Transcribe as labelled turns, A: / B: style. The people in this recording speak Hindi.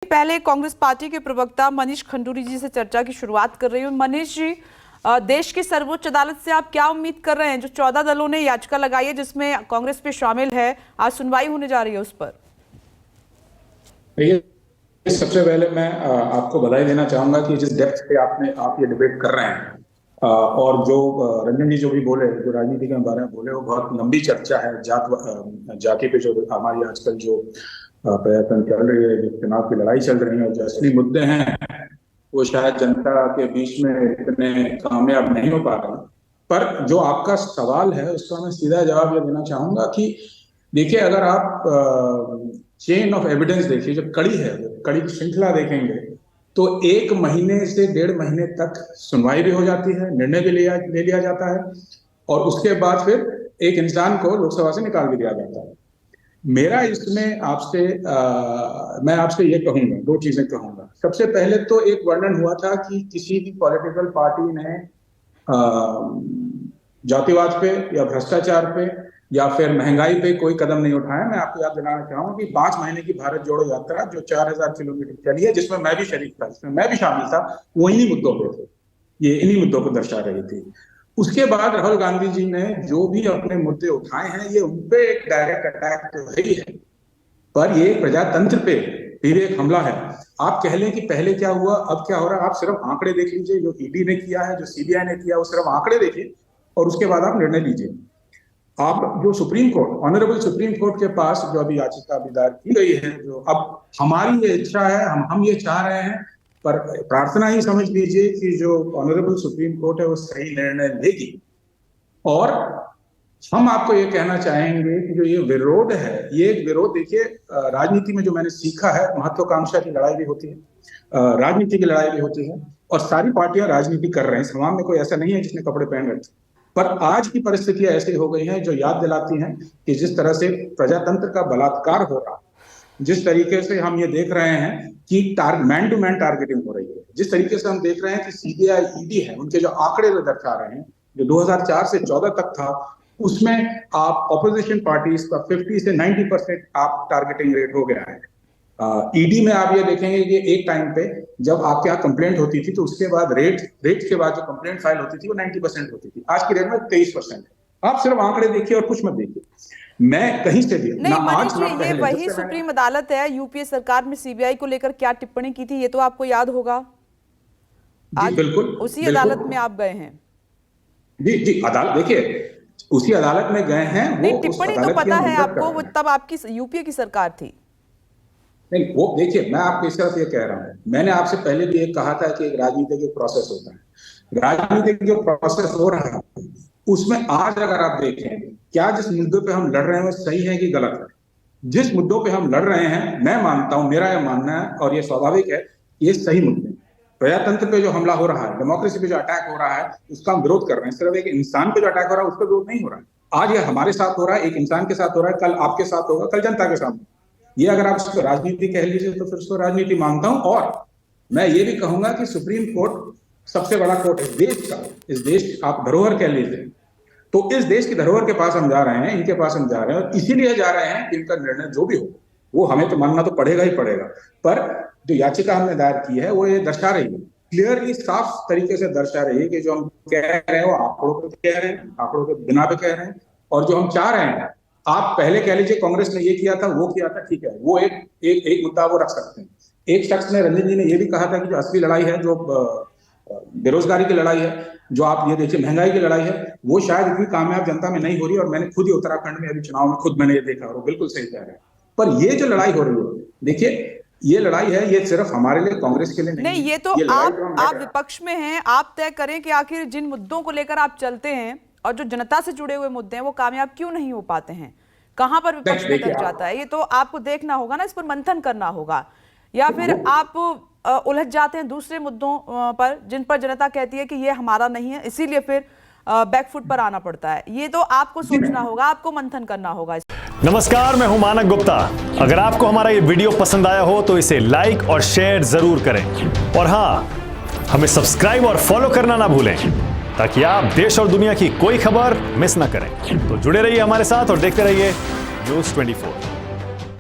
A: पहले कांग्रेस पार्टी के प्रवक्ता मनीष खंडूरी जी से चर्चा की शुरुआत कर रही हूँ। मनीष जी, देश की सर्वोच्च अदालत से आप क्या उम्मीद कर रहे हैं? जो 14 दलों ने याचिका लगाई है जिसमें कांग्रेस पे शामिल है, आज सुनवाई होने जा रही है उस पर।
B: देखिए, सबसे पहले मैं आपको बधाई देना चाहूंगा कि जिस डेप्थ पे आप ये डिबेट कर रहे हैं और जो रंजन जी जो भी बोले, जो राजनीति के बारे में बोले, वो बहुत लंबी चर्चा है। जाति पे जो हमारी आजकल जो प्रयत्न चल रही है, जो चुनाव की लड़ाई चल रही है और जो असली मुद्दे हैं वो शायद जनता के बीच में इतने कामयाब नहीं हो पा रहे। पर जो आपका सवाल है उसका मैं सीधा जवाब ये देना चाहूंगा कि देखिए, अगर आप चेन ऑफ एविडेंस देखिए, जो कड़ी है, कड़ी की श्रृंखला देखेंगे, तो 1 महीने से 1.5 महीने तक सुनवाई भी हो जाती है, निर्णय भी ले लिया जाता है और उसके बाद फिर एक इंसान को लोकसभा से निकाल भी दिया जाता है। मेरा इसमें आपसे मैं आपसे ये कहूंगा, 2 चीजें कहूंगा। सबसे पहले तो एक वर्णन हुआ था कि किसी भी पॉलिटिकल पार्टी ने जातिवाद पे या भ्रष्टाचार पे या फिर महंगाई पे कोई कदम नहीं उठाया। मैं आपको याद दिलाना चाहूंगा कि 5 महीने की भारत जोड़ो यात्रा जो 4000 किलोमीटर चली है, जिसमें मैं भी शरीक था, जिसमें मैं भी शामिल था, वो इन्हीं मुद्दों पे थे, ये इन्हीं मुद्दों को दर्शा रही थी। उसके बाद राहुल गांधी जी ने जो भी अपने मुद्दे उठाए हैं, ये उनपे एक डायरेक्ट अटैक तो है, पर ये प्रजातंत्र पे फिर एक हमला है। आप कह लें कि पहले क्या हुआ, अब क्या हो रहा है, आप सिर्फ आंकड़े देख लीजिए। जो ईडी ने किया है, जो सीबीआई ने किया, वो सिर्फ आंकड़े देखिए और उसके बाद आप निर्णय लीजिए। आप जो supreme court, honourable supreme court के पास जो अभी याचिका दायर की गई है, जो अब हमारी ये इच्छा है, हम ये चाह रहे हैं, पर प्रार्थना ही समझ लीजिए कि जो ऑनरेबल सुप्रीम कोर्ट है वो सही निर्णय लेगी। और हम आपको ये कहना चाहेंगे कि जो ये विरोध है, ये विरोध, देखिए राजनीति में जो मैंने सीखा है, महत्वाकांक्षा की लड़ाई भी होती है, राजनीति की लड़ाई भी होती है और सारी पार्टियां राजनीति कर रहे हैं। समाज में कोई ऐसा नहीं है जिसने कपड़े पहन रखे। पर आज की परिस्थितियां ऐसी हो गई हैं जो याद दिलाती हैं कि जिस तरह से प्रजातंत्र का बलात्कार हो रहा है, जिस तरीके से हम ये देख रहे हैं कि मैन टू मैन टारगेटिंग हो रही है, जिस तरीके से हम देख रहे हैं कि सीबीआई, ईडी है, उनके जो आंकड़े दर्शा रहे हैं, जो 2004 से 14 तक था, उसमें आप ऑपोजिशन पार्टीज का 50 से 90% आप टारगेटिंग रेट हो गया है। ईडी में आप ये देखेंगे कि एक टाइम पे जब आपके यहाँ कंप्लेंट होती थी तो उसके बाद रेट के बाद जो कंप्लेंट फाइल होती थी वो 90% होती थी। आज की रेट में 23% है। आप सिर्फ आंकड़े देखिए और कुछ मत देखिए। मैं कहीं से भी
A: नहीं, मनीष जी, ये वही सुप्रीम अदालत है। यूपीए सरकार में सीबीआई को लेकर क्या टिप्पणी की थी, ये तो आपको याद होगा। आज
B: बिल्कुल
A: उसी अदालत में आप गए हैं।
B: जी, अदालत, देखिए उसी अदालत में गए हैं।
A: नहीं, टिप्पणी तो पता है आपको, वो तब आपकी यूपीए की सरकार थी।
B: नहीं, वो देखिए, मैं आपको इस तरह से ये कह रहा हूँ, मैंने आपसे पहले भी एक कहा था कि एक राजनीतिक प्रोसेस होता है। राजनीतिक जो प्रोसेस हो रहा है उसमें आज अगर आप देखें, क्या जिस मुद्दों पे हम लड़ रहे हैं वो सही है कि गलत है? जिस मुद्दों पे हम लड़ रहे हैं, मैं मानता हूं, मेरा यह मानना है और ये स्वाभाविक है, ये सही मुद्दे हैं। प्रजातंत्र पे जो हमला हो रहा है, डेमोक्रेसी पे जो अटैक हो रहा है, उसका हम विरोध कर रहे हैं। सिर्फ एक इंसान पे जो अटैक हो रहा है उसका विरोध नहीं हो रहा है। आज ये हमारे साथ हो रहा है, एक इंसान के साथ हो रहा है, कल आपके साथ होगा, कल जनता के साथ होगा। ये अगर आप इसको राजनीति कह लीजिए तो फिर उसको राजनीति मानता हूं। और मैं ये भी कहूंगा कि सुप्रीम कोर्ट सबसे बड़ा कोर्ट है देश का। इस देश, आप धरोहर कह लीजिए, तो इस देश की धरोहर के पास हम जा रहे हैं, इनके पास हम जा रहे हैं और इसीलिए जा रहे हैं कि इनका निर्णय जो भी हो वो हमें तो मानना तो पड़ेगा ही पड़ेगा। पर जो याचिका हमने दायर की है वो ये दर्शा रही है, क्लियरली साफ तरीके से दर्शा रही है कि जो हम कह रहे हैं वो आंकड़ों पे कह रहे हैं, आंकड़ों के बिना पे कह रहे हैं। और जो हम चाह रहे हैं, आप पहले कह लीजिए कांग्रेस ने ये किया था, वो किया था, ठीक है, वो एक मुद्दा वो रख सकते हैं। एक शख्स ने, रंजन जी ने ये भी कहा था कि जो असली लड़ाई है, जो बेरोजगारी की लड़ाई है, जो आप ये देखिए महंगाई की लड़ाई है, वो शायद इतनी कामयाब जनता में नहीं हो रही। और मैंने खुद ही उत्तराखंड में अभी चुनाव में खुद मैंने ये देखा और वो बिल्कुल सही कह रहे हैं। पर ये जो लड़ाई हो रही है, देखिए ये लड़ाई है, ये सिर्फ हमारे लिए, कांग्रेस के लिए नहीं,
A: ये तो आप विपक्ष में हैं। आप तय करें कि आखिर जिन मुद्दों को लेकर आप चलते हैं और जो जनता से जुड़े हुए मुद्दे हैं वो कामयाब क्यों नहीं हो पाते हैं, कहां पर विपक्ष में डर जाता है, ये तो आपको देखना होगा ना, इस पर मंथन करना होगा। या फिर आप उलझ जाते हैं दूसरे मुद्दों पर जिन पर जनता कहती है कि ये हमारा नहीं है, इसीलिए फिर बैकफुट पर आना पड़ता है। ये तो आपको सोचना होगा, आपको मंथन करना होगा।
C: नमस्कार, मैं हूं मानक गुप्ता। अगर आपको हमारा ये वीडियो पसंद आया हो तो इसे लाइक और शेयर जरूर करें और हाँ, हमें सब्सक्राइब और फॉलो करना ना भूलें ताकि आप देश और दुनिया की कोई खबर मिस ना करें। तो जुड़े रहिए हमारे साथ और देखते रहिए न्यूज़ 24।